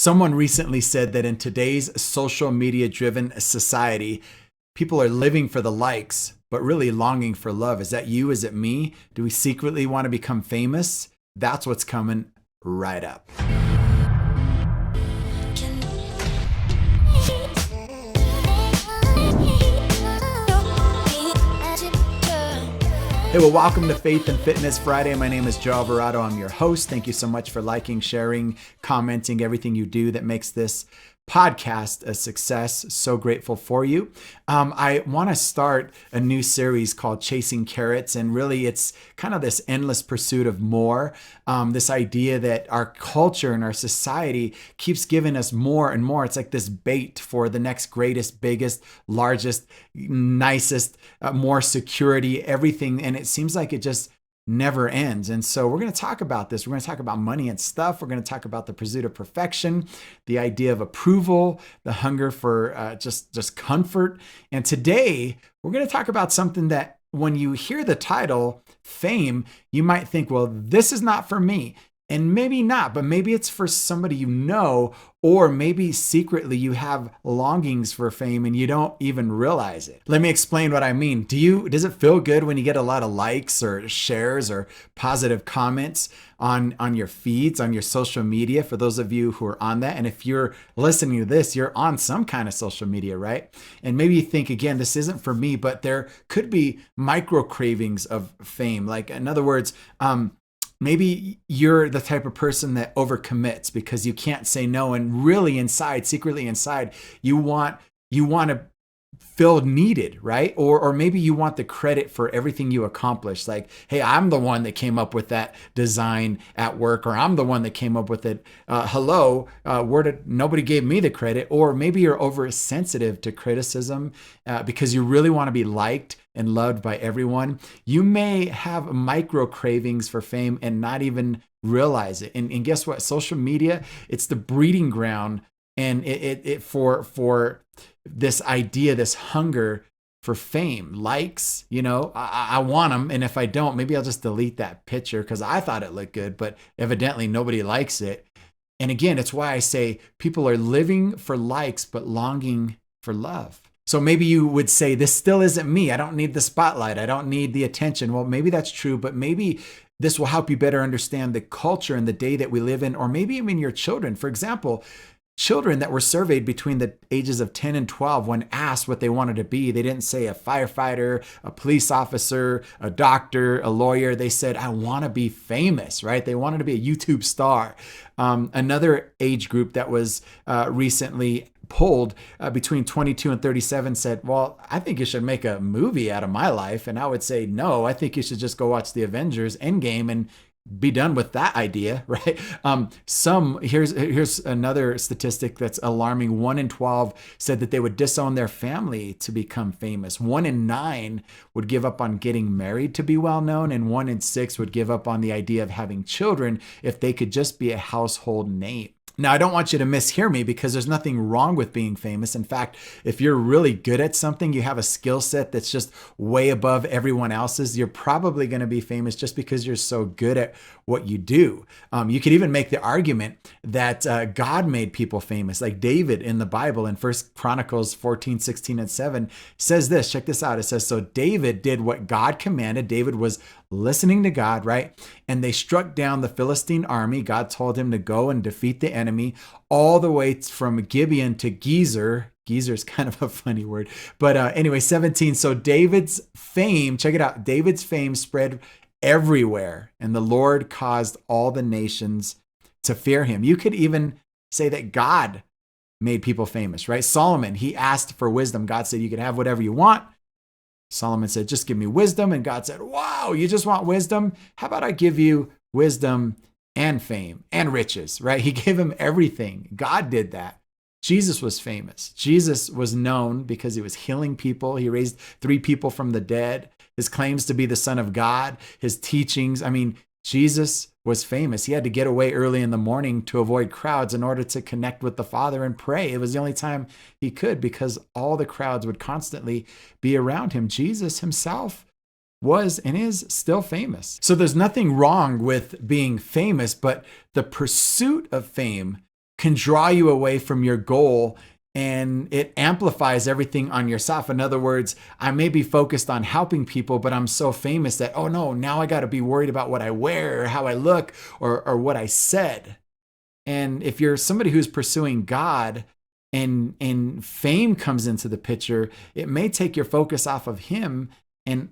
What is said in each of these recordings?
Someone recently said that in today's social media driven society, people are living for the likes, but really longing for love. Is that you? Is it me? Do we secretly want to become famous? That's what's coming right up. Hey, well, welcome to Faith and Fitness Friday. My name is Joe Alvarado. I'm your host. Thank you so much for liking, sharing, commenting, everything you do that makes this podcast a success. So grateful for you. I want to start a new series called Chasing Carrots. And really, it's kind of this endless pursuit of more. This idea that our culture and our society keeps giving us more and more. It's like this bait for the next greatest, biggest, largest, nicest, more security, everything. And it seems like it just never ends. And so we're going to talk about this. We're going to talk about money and stuff. We're going to talk about the pursuit of perfection, the idea of approval, the hunger for just comfort. And today we're going to talk about something that when you hear the title, fame, you might think, well, this is not for me. And maybe not, but maybe it's for somebody you know, or maybe secretly you have longings for fame and you don't even realize it. Let me explain what I mean. Does it feel good when you get a lot of likes or shares or positive comments on your feeds, on your social media, for those of you who are on that? And if you're listening to this, you're on some kind of social media, right? And maybe you think, again, this isn't for me, but there could be micro cravings of fame. Like, in other words, maybe you're the type of person that overcommits because you can't say no. And really inside, secretly inside, you want to feel needed, right? Or maybe you want the credit for everything you accomplish. Like, hey, I'm the one that came up with that design at work, or I'm the one that came up with it. Nobody gave me the credit. Or maybe you're oversensitive to criticism because you really want to be liked and loved by everyone. You may have micro cravings for fame and not even realize it. And guess what? Social media, it's the breeding ground, and it for this idea, this hunger for fame, likes. I want them, and if I don't, maybe I'll just delete that picture because I thought it looked good, but evidently nobody likes it. And again, it's why I say people are living for likes but longing for love. So maybe you would say, this still isn't me. I don't need the spotlight. I don't need the attention. Well, maybe that's true, but maybe this will help you better understand the culture and the day that we live in, or maybe even your children. For example, children that were surveyed between the ages of 10 and 12, when asked what they wanted to be, they didn't say a firefighter, a police officer, a doctor, a lawyer. They said, I want to be famous, right? They wanted to be a YouTube star. Another age group that was recently polled between 22 and 37 said, well, I think you should make a movie out of my life. And I would say, no, I think you should just go watch the Avengers Endgame and be done with that idea, right? Here's another statistic that's alarming. 1 in 12 said that they would disown their family to become famous. 1 in 9 would give up on getting married to be well known, and 1 in 6 would give up on the idea of having children if they could just be a household name. Now, I don't want you to mishear me, because there's nothing wrong with being famous. In fact, if you're really good at something, you have a skill set that's just way above everyone else's, you're probably going to be famous just because you're so good at what you do. You could even make the argument that God made people famous. Like David in the Bible in 1 Chronicles 14, 16, and 7 says this. Check this out. It says, so David did what God commanded. David was listening to God, right? And they struck down the Philistine army. God told him to go and defeat the enemy all the way from Gibeon to Gezer. Gezer is kind of a funny word. But anyway, 17. So David's fame, check it out. David's fame spread everywhere, and the Lord caused all the nations to fear him. You could even say that God made people famous, right? Solomon, he asked for wisdom. God said, you can have whatever you want. Solomon said, just give me wisdom. And God said, wow, you just want wisdom? How about I give you wisdom and fame and riches, right? He gave him everything. God did that. Jesus was famous. Jesus was known because he was healing people. He raised 3 people from the dead. His claims to be the Son of God, his teachings. I mean, Jesus was famous. He had to get away early in the morning to avoid crowds in order to connect with the Father and pray. It was the only time he could, because all the crowds would constantly be around him. Jesus himself was and is still famous. So there's nothing wrong with being famous, but the pursuit of fame can draw you away from your goal, and it amplifies everything on yourself. In other words, I may be focused on helping people, but I'm so famous that, oh no, now I got to be worried about what I wear or how I look or what I said. And if you're somebody who's pursuing God and fame comes into the picture, it may take your focus off of him and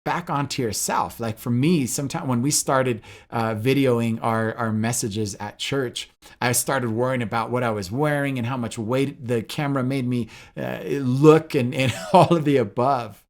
back onto yourself. Like for me, sometimes when we started videoing our messages at church, I started worrying about what I was wearing and how much weight the camera made me look and all of the above.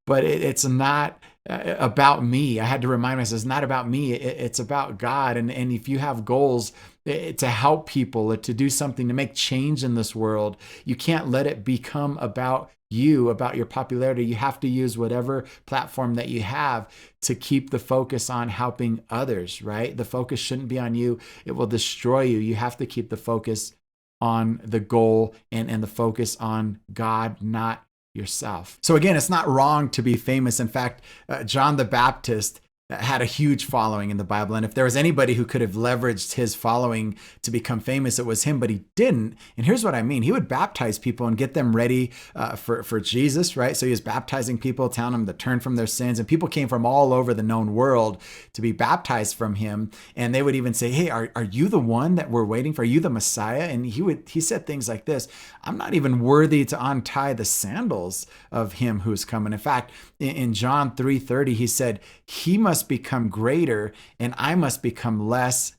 But it's not about me. I had to remind myself, it's not about me. It's about God. And if you have goals to help people, or to do something to make change in this world, you can't let it become about you, about your popularity. You have to use whatever platform that you have to keep the focus on helping others, right? The focus shouldn't be on you. It will destroy you. You have to keep the focus on the goal and the focus on God, not yourself. So again, it's not wrong to be famous. In fact, John the Baptist had a huge following in the Bible. And if there was anybody who could have leveraged his following to become famous, it was him, but he didn't. And here's what I mean. He would baptize people and get them ready for Jesus, right? So he was baptizing people, telling them to turn from their sins. And people came from all over the known world to be baptized from him. And they would even say, hey, are you the one that we're waiting for? Are you the Messiah? And he said things like this: I'm not even worthy to untie the sandals of him who's coming. In fact, in John 3:30, he said, he must become greater and I must become less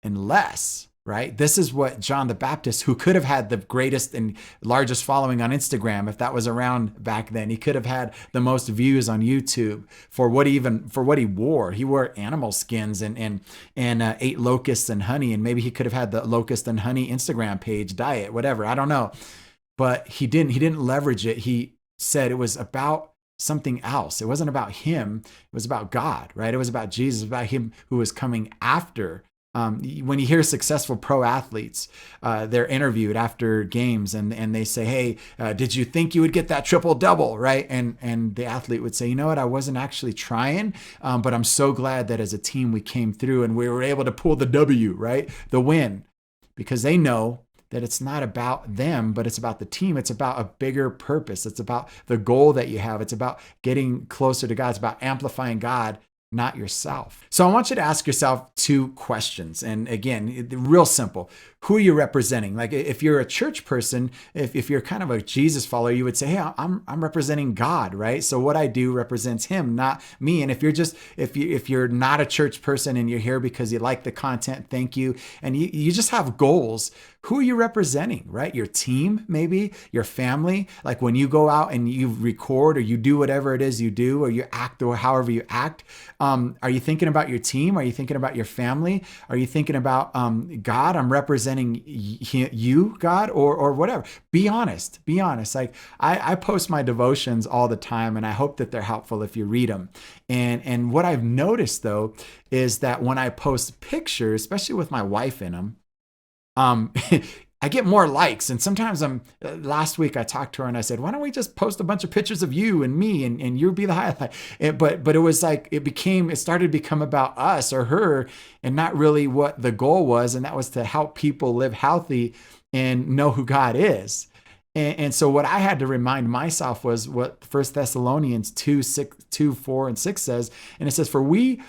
and less, right? This is what John the Baptist, who could have had the greatest and largest following on Instagram, if that was around back then, he could have had the most views on YouTube for what he wore. He wore animal skins and ate locusts and honey. And maybe he could have had the locust and honey Instagram page diet, whatever. I don't know. But he didn't leverage it. He said it was about something else. It wasn't about him. It was about God, right? It was about Jesus, about him who was coming after. When you hear successful pro athletes, they're interviewed after games and they say, hey, did you think you would get that triple double, right? And the athlete would say, you know what, I wasn't actually trying, but I'm so glad that as a team we came through and we were able to pull the W, right? The win, because they know that it's not about them, but it's about the team. It's about a bigger purpose. It's about the goal that you have. It's about getting closer to God. It's about amplifying God, not yourself. So I want you to ask yourself two questions. And again, real simple. Who are you representing? Like if you're a church person, if you're kind of a Jesus follower, you would say, hey, I'm representing God, right? So what I do represents him, not me. And if you're not a church person and you're here because you like the content, thank you. And you just have goals. Who are you representing, right? Your team, maybe your family. Like when you go out and you record or you do whatever it is you do, or you act or however you act, are you thinking about your team? Are you thinking about your family? Are you thinking about God? I'm representing you, God, or whatever. Be honest. Like I post my devotions all the time, and I hope that they're helpful if you read them. And what I've noticed though is that when I post pictures, especially with my wife in them, I get more likes. And sometimes last week I talked to her and I said, why don't we just post a bunch of pictures of you and me and you'll be the highlight. But it was like, it started to become about us or her and not really what the goal was. And that was to help people live healthy and know who God is. And so what I had to remind myself was what 1 Thessalonians 2, 4 and 6 says. And it says, for we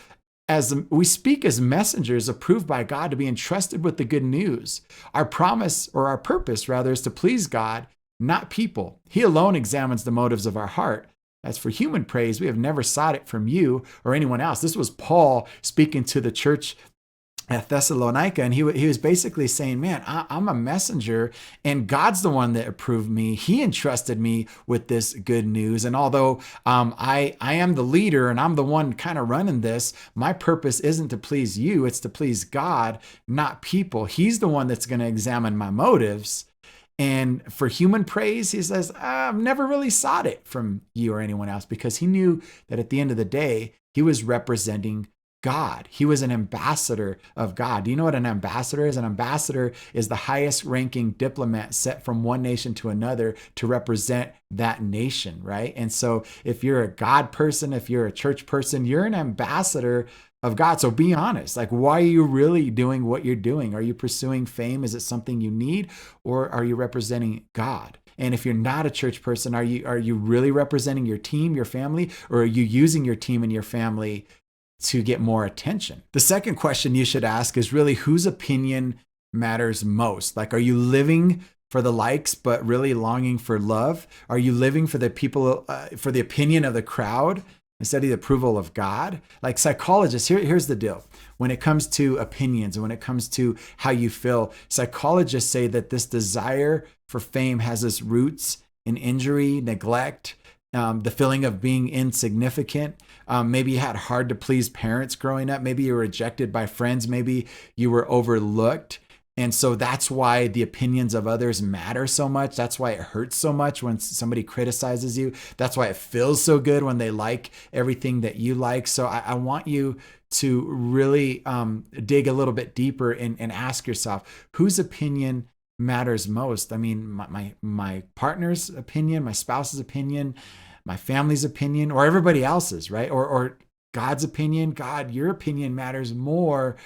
speak as messengers approved by God to be entrusted with the good news. Our promise, or our purpose rather, is to please God, not people. He alone examines the motives of our heart. As for human praise, we have never sought it from you or anyone else. This was Paul speaking to the church at Thessalonica, and he was basically saying, man, I'm a messenger, and God's the one that approved me. He entrusted me with this good news. And although I am the leader and I'm the one kind of running this, my purpose isn't to please you. It's to please God, not people. He's the one that's going to examine my motives. And for human praise, he says, I've never really sought it from you or anyone else, because he knew that at the end of the day, he was representing God. He was an ambassador of God. Do you know what an ambassador is? An ambassador is the highest ranking diplomat set from one nation to another to represent that nation, right? And so if you're a God person, if you're a church person, you're an ambassador of God. So be honest. Like, why are you really doing what you're doing? Are you pursuing fame? Is it something you need, or are you representing God? And if you're not a church person, are you really representing your team, your family, or are you using your team and your family to get more attention? The second question you should ask is really, whose opinion matters most? Like, are you living for the likes, but really longing for love? Are you living for the people, for the opinion of the crowd instead of the approval of God? Like psychologists, here's the deal. When it comes to opinions and when it comes to how you feel, psychologists say that this desire for fame has its roots in injury, neglect, the feeling of being insignificant. Maybe you had hard to please parents growing up. Maybe you were rejected by friends. Maybe you were overlooked. And so that's why the opinions of others matter so much. That's why it hurts so much when somebody criticizes you. That's why it feels so good when they like everything that you like. So I want you to really dig a little bit deeper and ask yourself, whose opinion matters most? I mean, my partner's opinion, my spouse's opinion, my family's opinion, or everybody else's, right? Or God's opinion. God, your opinion matters more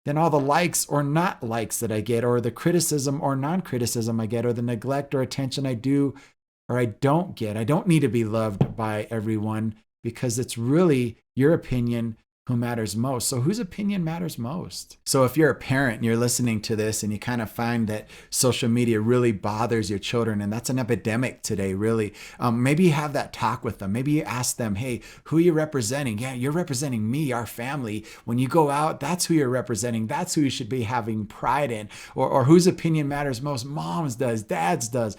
than all the likes or not likes that I get, or the criticism or non-criticism I get, or the neglect or attention I do or I don't get. I don't need to be loved by everyone, because it's really your opinion who matters most. So whose opinion matters most? So if you're a parent and you're listening to this and you kind of find that social media really bothers your children, and that's an epidemic today, really, maybe you have that talk with them. Maybe you ask them, hey, who are you representing? Yeah, you're representing me, our family. When you go out, that's who you're representing. That's who you should be having pride in. Or whose opinion matters most? Mom's does, dad's does.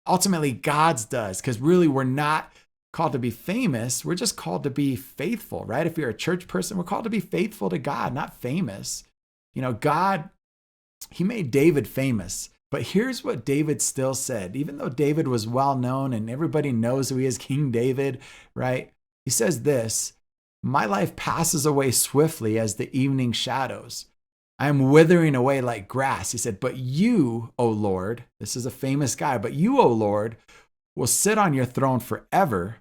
Ultimately, God's does, because really we're not called to be famous. We're just called to be faithful, right? If you're a church person, we're called to be faithful to God, not famous. You know, God, he made David famous, but here's what David still said. Even though David was well known and everybody knows who he is, King David, right? He says this, my life passes away swiftly as the evening shadows. I am withering away like grass. He said, but you, O Lord, this is a famous guy, but you, O Lord, will sit on your throne forever.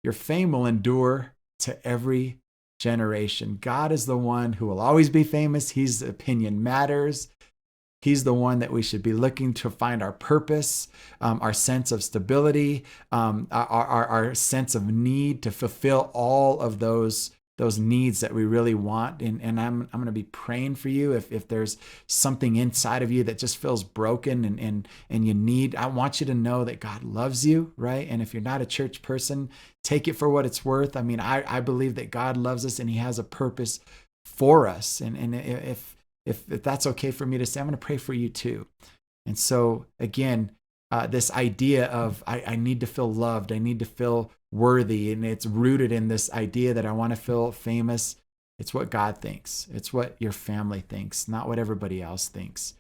Your fame will endure to every generation. God is the one who will always be famous. His opinion matters. He's the one that we should be looking to find our purpose, our sense of stability, our sense of need to fulfill all of those needs that we really want. And I'm going to be praying for you if there's something inside of you that just feels broken and you need, I want you to know that God loves you, right? And if you're not a church person, take it for what it's worth. I mean, I believe that God loves us and he has a purpose for us. And if that's okay for me to say, I'm going to pray for you too. And so again, this idea of I need to feel loved, I need to feel worthy, and it's rooted in this idea that I want to feel famous. It's what God thinks. It's what your family thinks, not what everybody else thinks.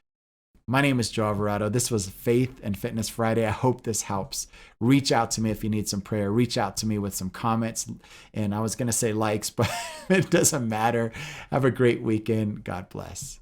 My name is Joe Alvarado. This was Faith and Fitness Friday. I hope this helps. Reach out to me if you need some prayer. Reach out to me with some comments. And I was going to say likes, but it doesn't matter. Have a great weekend. God bless.